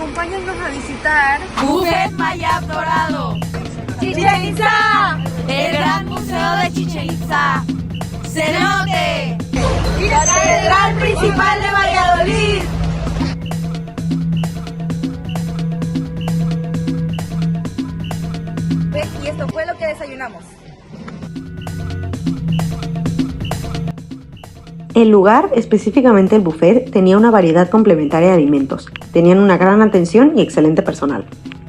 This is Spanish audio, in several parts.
acompáñanos a visitar Buffet Maya Dorado, Chichén Itzá, el Gran Museo de Chichén Itzá, Cenote y la Catedral Principal de Valladolid. Y esto fue lo que desayunamos. El lugar, específicamente el buffet, tenía una variedad complementaria de alimentos, tenían una gran atención y excelente personal.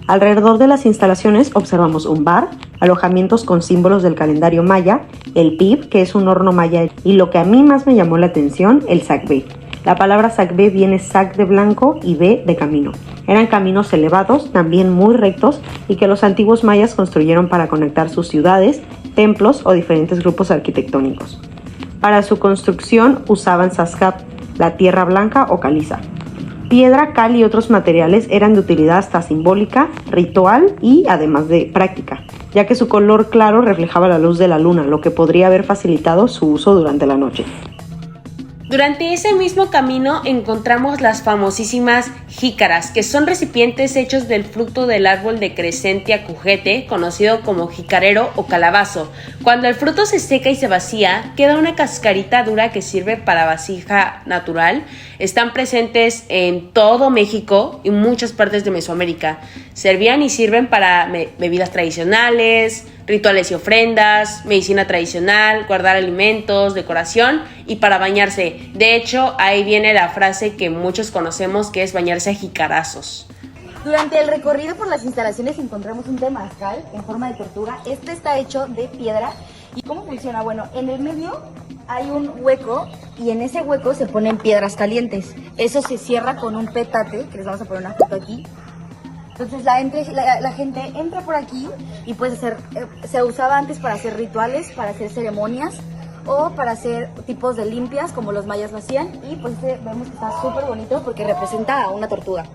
Alrededor de las instalaciones observamos un bar, alojamientos con símbolos del calendario maya, el pib, que es un horno maya, y lo que a mí más me llamó la atención, el sacbé. La palabra sacbé viene sac de blanco y bé de camino. Eran caminos elevados, también muy rectos, y que los antiguos mayas construyeron para conectar sus ciudades, templos o diferentes grupos arquitectónicos. Para su construcción usaban sascap, la tierra blanca o caliza. Piedra, cal y otros materiales eran de utilidad hasta simbólica, ritual y además de práctica, ya que su color claro reflejaba la luz de la luna, lo que podría haber facilitado su uso durante la noche. Durante ese mismo camino encontramos las famosísimas jícaras, que son recipientes hechos del fruto del árbol de Crescentia cujete, conocido como jicarero o calabazo. Cuando el fruto se seca y se vacía, queda una cascarita dura que sirve para vasija natural. Están presentes en todo México y muchas partes de Mesoamérica. Servían y sirven para bebidas tradicionales, rituales y ofrendas, medicina tradicional, guardar alimentos, decoración y para bañarse. De hecho, ahí viene la frase que muchos conocemos, que es bañarse a jicarazos. Durante el recorrido por las instalaciones encontramos un temazcal en forma de tortuga. Este está hecho de piedra. ¿Y cómo funciona? Bueno, en el medio hay un hueco y en ese hueco se ponen piedras calientes. Eso se cierra con un petate, que les vamos a poner una foto aquí. Entonces la gente entra por aquí y puede hacer, se usaba antes para hacer rituales, para hacer ceremonias o para hacer tipos de limpias como los mayas lo hacían, y pues vemos que está súper bonito porque representa a una tortuga.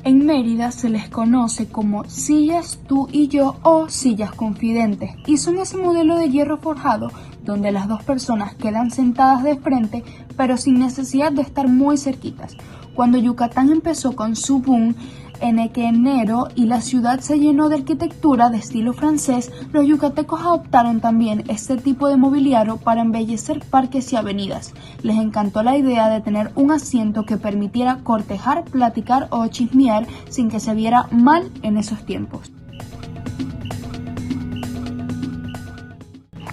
En Mérida se les conoce como sillas tú y yo o sillas confidentes, y son ese modelo de hierro forjado donde las dos personas quedan sentadas de frente pero sin necesidad de estar muy cerquitas. Cuando Yucatán empezó con su boom en enero y la ciudad se llenó de arquitectura de estilo francés, los yucatecos adoptaron también este tipo de mobiliario para embellecer parques y avenidas. Les encantó la idea de tener un asiento que permitiera cortejar, platicar o chismear sin que se viera mal en esos tiempos.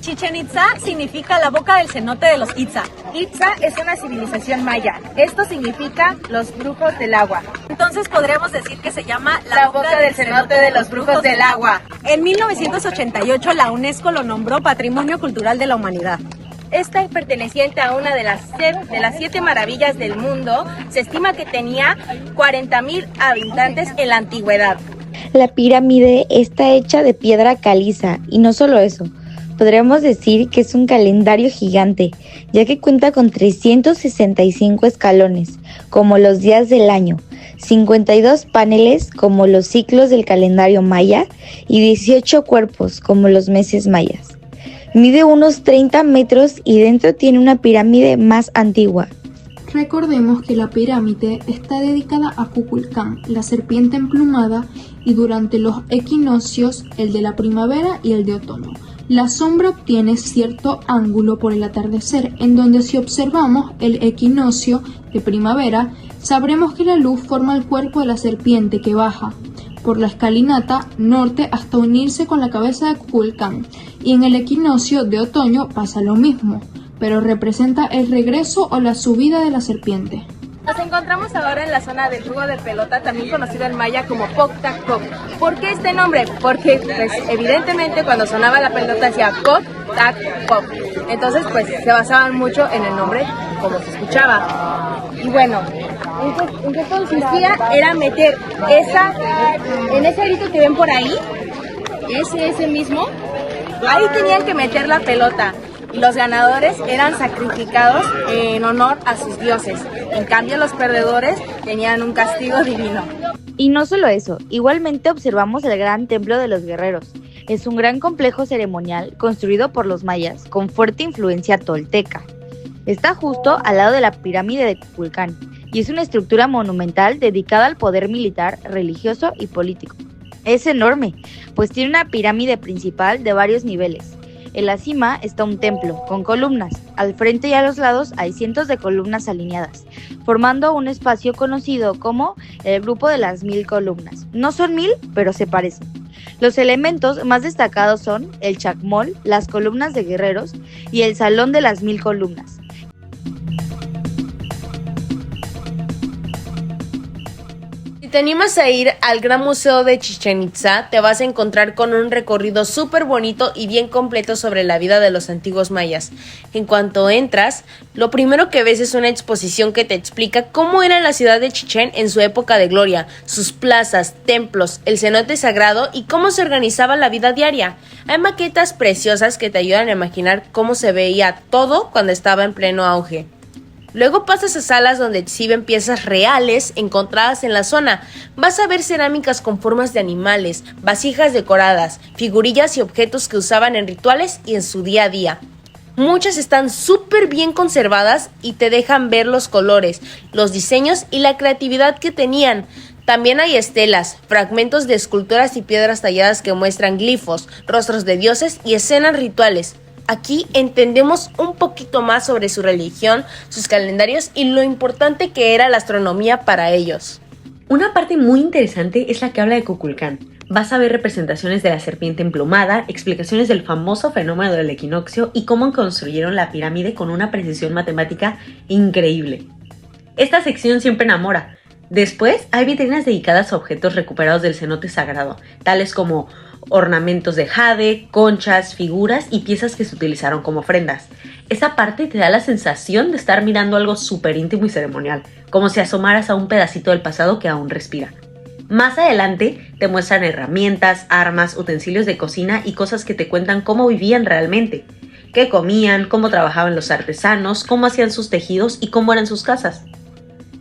Chichén Itzá significa la boca del cenote de los Itzá. Itzá es una civilización maya. Esto significa los brujos del agua. Entonces podremos decir que se llama la boca del cenote de los brujos del agua. En 1988 la UNESCO lo nombró Patrimonio Cultural de la Humanidad. Esta es perteneciente a una de las 7 maravillas del mundo. Se estima que tenía 40,000 habitantes en la antigüedad. La pirámide está hecha de piedra caliza y no solo eso. Podríamos decir que es un calendario gigante, ya que cuenta con 365 escalones, como los días del año, 52 paneles, como los ciclos del calendario maya, y 18 cuerpos, como los meses mayas. Mide unos 30 metros y dentro tiene una pirámide más antigua. Recordemos que la pirámide está dedicada a Kukulcán, la serpiente emplumada, y durante los equinoccios, el de la primavera y el de otoño. La sombra obtiene cierto ángulo por el atardecer, en donde si observamos el equinoccio de primavera, sabremos que la luz forma el cuerpo de la serpiente que baja por la escalinata norte hasta unirse con la cabeza de Kukulcán, y en el equinoccio de otoño pasa lo mismo, pero representa el regreso o la subida de la serpiente. Nos encontramos ahora en la zona del juego de pelota, también conocido en maya como Poc Tac Poc. ¿Por qué este nombre? Porque pues evidentemente cuando sonaba la pelota decía Poc Tac Poc. Entonces pues se basaban mucho en el nombre como se escuchaba. Y bueno, ¿en qué consistía? Era meter en ese grito que ven por ahí, ese mismo, ahí tenían que meter la pelota. Y los ganadores eran sacrificados en honor a sus dioses. En cambio, los perdedores tenían un castigo divino. Y no solo eso, igualmente observamos el gran templo de los guerreros. Es un gran complejo ceremonial construido por los mayas con fuerte influencia tolteca. Está justo al lado de la pirámide de Kukulcán y es una estructura monumental dedicada al poder militar, religioso y político. Es enorme, pues tiene una pirámide principal de varios niveles. En la cima está un templo con columnas. Al frente y a los lados hay cientos de columnas alineadas, formando un espacio conocido como el grupo de las 1000 columnas. No son 1000, pero se parecen. Los elementos más destacados son el chacmol, las columnas de guerreros y el salón de las 1000 columnas. Si te animas a ir al Gran Museo de Chichén Itzá, te vas a encontrar con un recorrido súper bonito y bien completo sobre la vida de los antiguos mayas. En cuanto entras, lo primero que ves es una exposición que te explica cómo era la ciudad de Chichén en su época de gloria, sus plazas, templos, el cenote sagrado y cómo se organizaba la vida diaria. Hay maquetas preciosas que te ayudan a imaginar cómo se veía todo cuando estaba en pleno auge. Luego pasas a salas donde exhiben piezas reales encontradas en la zona. Vas a ver cerámicas con formas de animales, vasijas decoradas, figurillas y objetos que usaban en rituales y en su día a día. Muchas están súper bien conservadas y te dejan ver los colores, los diseños y la creatividad que tenían. También hay estelas, fragmentos de esculturas y piedras talladas que muestran glifos, rostros de dioses y escenas rituales. Aquí entendemos un poquito más sobre su religión, sus calendarios y lo importante que era la astronomía para ellos. Una parte muy interesante es la que habla de Kukulcán. Vas a ver representaciones de la serpiente emplumada, explicaciones del famoso fenómeno del equinoccio y cómo construyeron la pirámide con una precisión matemática increíble. Esta sección siempre enamora. Después hay vitrinas dedicadas a objetos recuperados del cenote sagrado, tales como ornamentos de jade, conchas, figuras y piezas que se utilizaron como ofrendas. Esa parte te da la sensación de estar mirando algo súper íntimo y ceremonial, como si asomaras a un pedacito del pasado que aún respira. Más adelante te muestran herramientas, armas, utensilios de cocina y cosas que te cuentan cómo vivían realmente, qué comían, cómo trabajaban los artesanos, cómo hacían sus tejidos y cómo eran sus casas.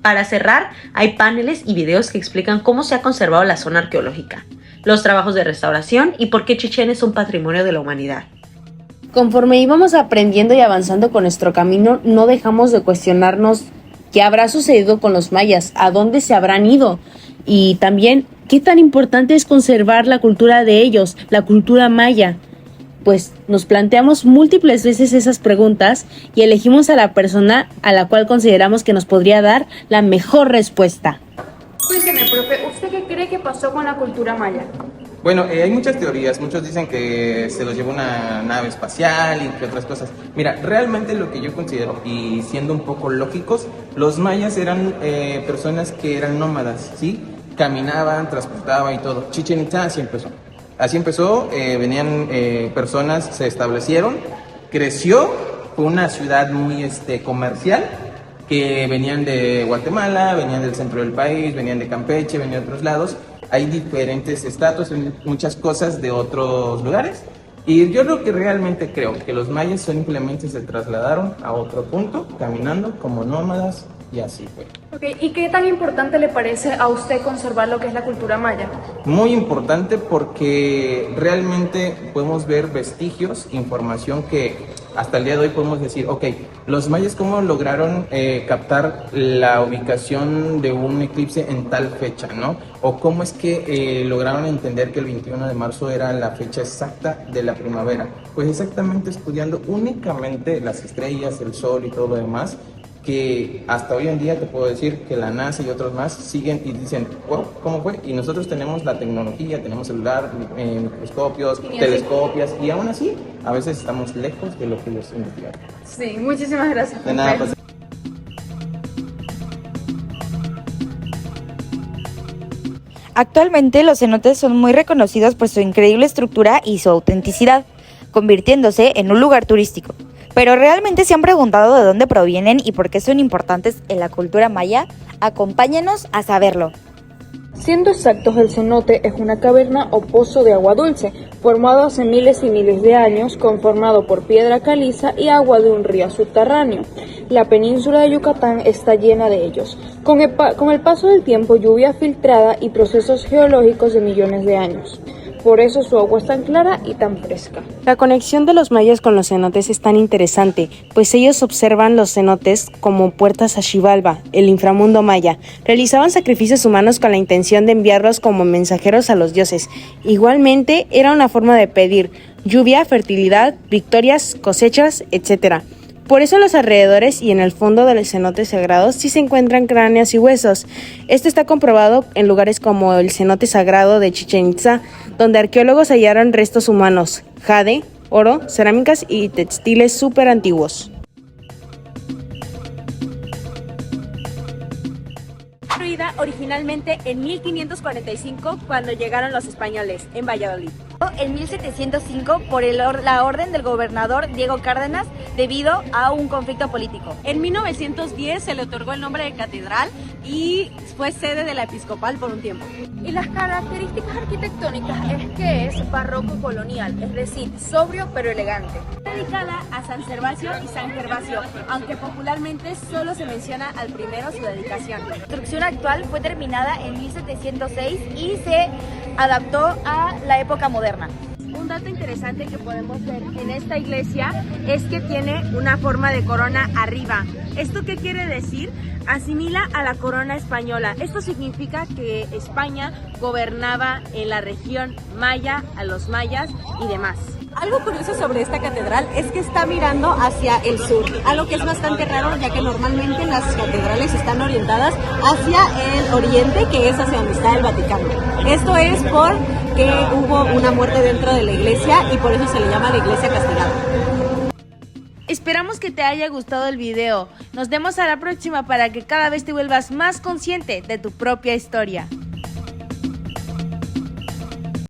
Para cerrar, hay paneles y videos que explican cómo se ha conservado la zona arqueológica, los trabajos de restauración y por qué Chichén es un patrimonio de la humanidad. Conforme íbamos aprendiendo y avanzando con nuestro camino, no dejamos de cuestionarnos qué habrá sucedido con los mayas, a dónde se habrán ido y también qué tan importante es conservar la cultura de ellos, la cultura maya. Pues nos planteamos múltiples veces esas preguntas y elegimos a la persona a la cual consideramos que nos podría dar la mejor respuesta. Cuénteme, profe, ¿usted qué cree que pasó con la cultura maya? Bueno, hay muchas teorías, muchos dicen que se los llevó una nave espacial y que otras cosas. Mira, realmente lo que yo considero, y siendo un poco lógicos, los mayas eran personas que eran nómadas, ¿sí? Caminaban, transportaban y todo. Chichén Itzá así empezó. Así empezó, venían personas, se establecieron, creció, fue una ciudad muy comercial, que venían de Guatemala, venían del centro del país, venían de Campeche, venían de otros lados. Hay diferentes estatus, muchas cosas de otros lugares. Y yo lo que realmente creo que los mayas simplemente se trasladaron a otro punto, caminando como nómadas, y así fue. Ok, ¿y qué tan importante le parece a usted conservar lo que es la cultura maya? Muy importante porque realmente podemos ver vestigios, información que hasta el día de hoy podemos decir, ok, los mayas cómo lograron captar la ubicación de un eclipse en tal fecha, ¿no? O cómo es que lograron entender que el 21 de marzo era la fecha exacta de la primavera. Pues exactamente estudiando únicamente las estrellas, el sol y todo lo demás, que hasta hoy en día te puedo decir que la NASA y otros más siguen y dicen, wow, ¿cómo fue? Y nosotros tenemos la tecnología, tenemos celular, microscopios, telescopios, y aún así, a veces estamos lejos de lo que los investigaron. Sí, muchísimas gracias. De nada, pues. Actualmente los cenotes son muy reconocidos por su increíble estructura y su autenticidad, convirtiéndose en un lugar turístico. Pero ¿realmente se han preguntado de dónde provienen y por qué son importantes en la cultura maya? Acompáñenos a saberlo. Siendo exactos, el cenote es una caverna o pozo de agua dulce, formado hace miles y miles de años, conformado por piedra caliza y agua de un río subterráneo. La península de Yucatán está llena de ellos, con el paso del tiempo, lluvia filtrada y procesos geológicos de millones de años. por eso su agua es tan clara y tan fresca. La conexión de los mayas con los cenotes es tan interesante, pues ellos observan los cenotes como puertas a Xibalba, el inframundo maya. Realizaban sacrificios humanos con la intención de enviarlos como mensajeros a los dioses. Igualmente, era una forma de pedir lluvia, fertilidad, victorias, cosechas, etc. Por eso en los alrededores y en el fondo de los cenotes sagrados sí se encuentran cráneos y huesos. Esto está comprobado en lugares como el cenote sagrado de Chichén Itzá, donde arqueólogos hallaron restos humanos, jade, oro, cerámicas y textiles súper antiguos. Construida originalmente en 1545 cuando llegaron los españoles en Valladolid. En 1705 por la orden del gobernador Diego Cárdenas debido a un conflicto político. En 1910 se le otorgó el nombre de catedral y fue sede de la episcopal por un tiempo. Y las características arquitectónicas es que es barroco colonial, es decir, sobrio pero elegante. Dedicada a San Servacio y San Gervasio, aunque popularmente solo se menciona al primero su dedicación. La construcción actual fue terminada en 1706 y se adaptó a la época moderna. Un dato interesante que podemos ver en esta iglesia es que tiene una forma de corona arriba. ¿Esto qué quiere decir? Asimila a la corona española. Esto significa que España gobernaba en la región maya, a los mayas y demás. Algo curioso sobre esta catedral es que está mirando hacia el sur, algo que es bastante raro ya que normalmente las catedrales están orientadas hacia el oriente, que es hacia donde está el Vaticano. Esto es porque hubo una muerte dentro de la iglesia y por eso se le llama la iglesia castigada. Esperamos que te haya gustado el video. Nos vemos a la próxima para que cada vez te vuelvas más consciente de tu propia historia.